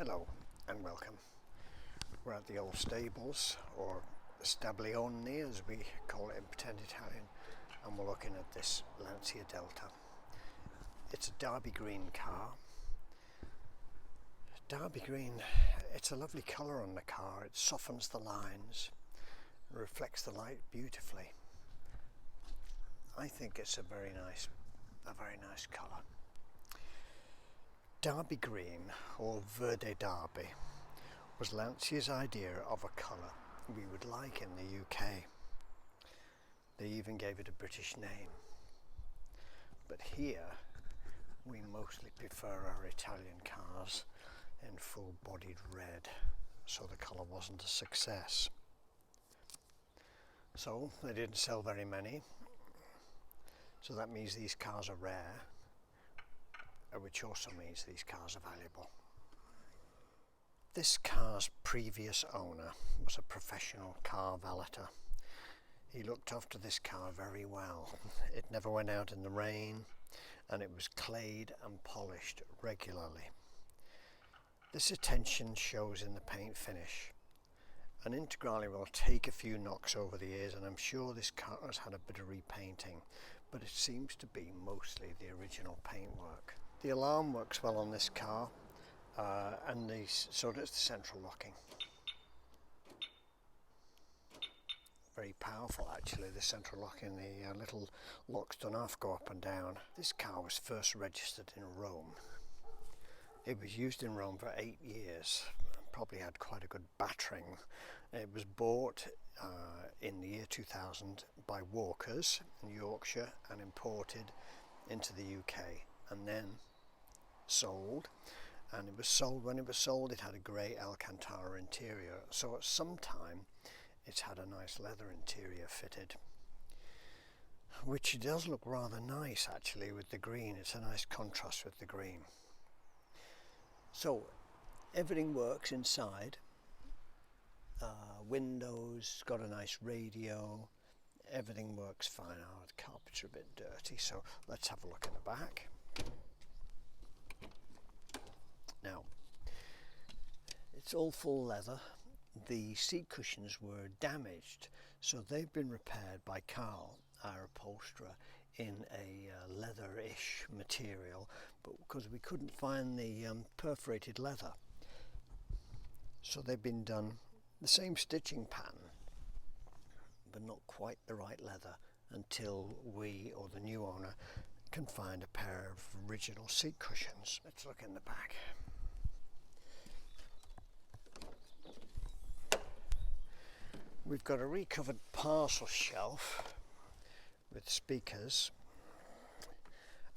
Hello and welcome. We're at the old stables, or Stablioni as we call it in pretend Italian, and we're looking at this Lancia Delta. It's a Derby green car. Derby green, it's a lovely colour on the car. It softens the lines, reflects the light beautifully. I think it's a very nice colour. Derby green, or Verde Derby, was Lancia's idea of a colour we would like in the UK. They even gave it a British name. But here, we mostly prefer our Italian cars in full-bodied red, so the colour wasn't a success. So they didn't sell very many, so that means these cars are rare, which also means these cars are valuable. This car's previous owner was a professional car valeter. He looked after this car very well. It never went out in the rain, and it was clayed and polished regularly. This attention shows in the paint finish. An Integrale will take a few knocks over the years, and I'm sure this car has had a bit of repainting, but it seems to be mostly the original paintwork. The alarm works well on this car, and so does the central locking. Very powerful actually, the central locking. The little locks don't half go up and down. This car was first registered in Rome. It was used in Rome for 8 years, probably had quite a good battering. It was bought in the year 2000 by Walkers in Yorkshire and imported into the UK, and then sold. And it was sold, when it was sold, it had a grey Alcantara interior, so at some time it's had a nice leather interior fitted, which does look rather nice actually with the green. It's a nice contrast with the green. So everything works inside. Windows, got a nice radio, everything works fine. Oh, the carpets are a bit dirty, so let's have a look in the back. Now, it's all full leather. The seat cushions were damaged, so they've been repaired by Carl, our upholsterer, in a leather-ish material, but because we couldn't find the perforated leather, so they've been done the same stitching pattern, but not quite the right leather, until we, or the new owner, can find a pair of original seat cushions. Let's look in the back. We've got a recovered parcel shelf with speakers.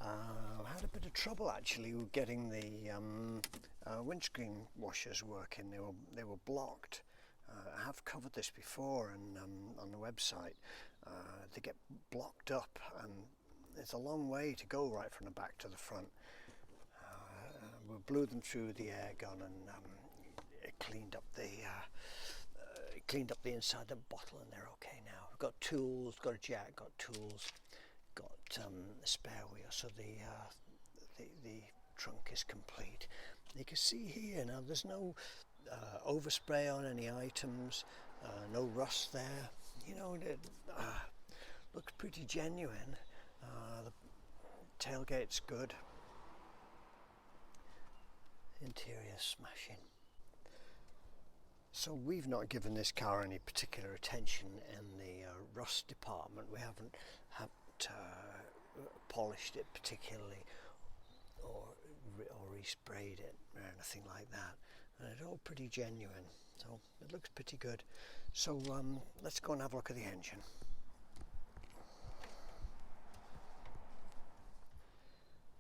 I had a bit of trouble actually with getting the windscreen washers working. They were blocked. I have covered this before on the website. They get blocked up, and it's a long way to go right from the back to the front. We blew them through the air gun, and it cleaned up the inside of the bottle, and they're okay now. We've got tools, got a jack, got tools, got a spare wheel, so the trunk is complete. You can see here now there's no overspray on any items, no rust there. You know, it looks pretty genuine. The tailgate's good. Interior smashing. So we've not given this car any particular attention in the rust department. We haven't polished it particularly, or resprayed it or anything like that, and it's all pretty genuine, so it looks pretty good. So let's go and have a look at the engine.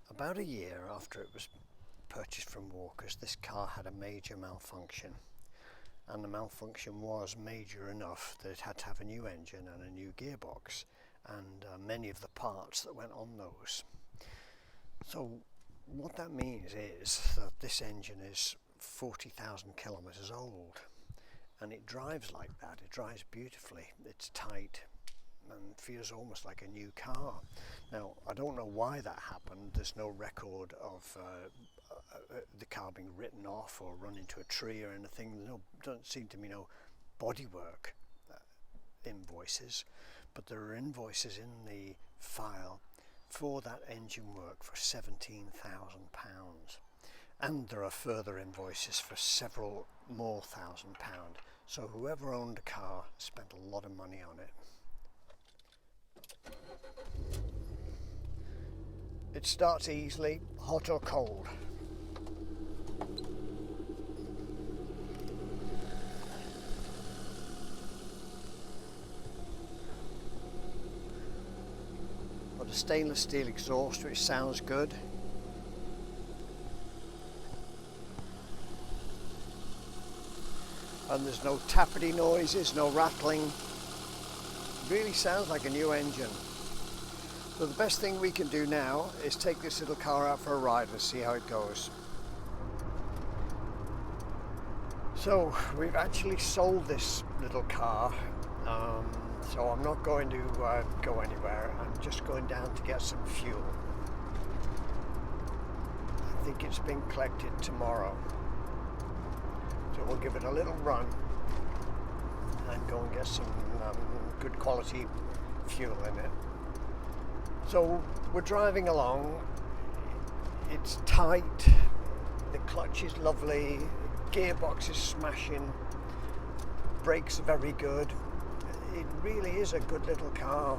About a year after it was purchased from Walkers, this car had a major malfunction. And the malfunction was major enough that it had to have a new engine and a new gearbox, and many of the parts that went on those. So what that means is that this engine is 40,000 kilometers old, and it drives like that. It drives beautifully. It's tight, and feels almost like a new car. Now, I don't know why that happened. There's no record of the car being written off or run into a tree or anything. There don't seem to be no bodywork invoices, but there are invoices in the file for that engine work for £17,000, and there are further invoices for several more £1,000. So whoever owned the car spent a lot of money on it. It starts easily, hot or cold. Got a stainless steel exhaust which sounds good. And there's no tappity noises, no rattling. Really sounds like a new engine. So the best thing we can do now is take this little car out for a ride and see how it goes. So we've actually sold this little car, so I'm not going to go anywhere. I'm just going down to get some fuel. I think it's been collected tomorrow. So we'll give it a little run and go and get some good quality fuel in it. So we're driving along, it's tight, the clutch is lovely, gearbox is smashing, brakes are very good. It really is a good little car.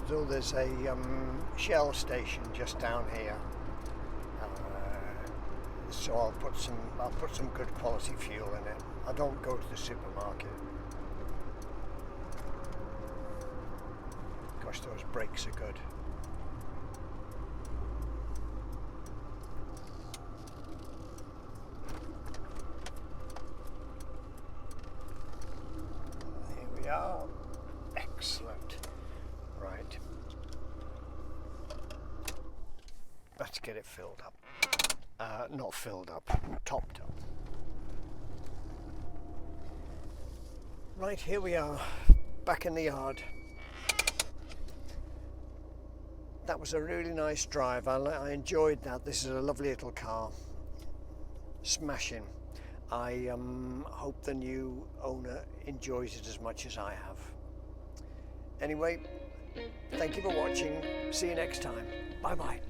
So there's a Shell station just down here, so I'll put some good quality fuel in it. I don't go to the supermarket. Gosh, those brakes are good. Here we are. Excellent. Right. Let's get it filled up. Not filled up, topped up. Right, here we are, back in the yard. That was a really nice drive. I enjoyed that. This is a lovely little car. Smashing. I hope the new owner enjoys it as much as I have. Anyway, thank you for watching. See you next time. Bye bye.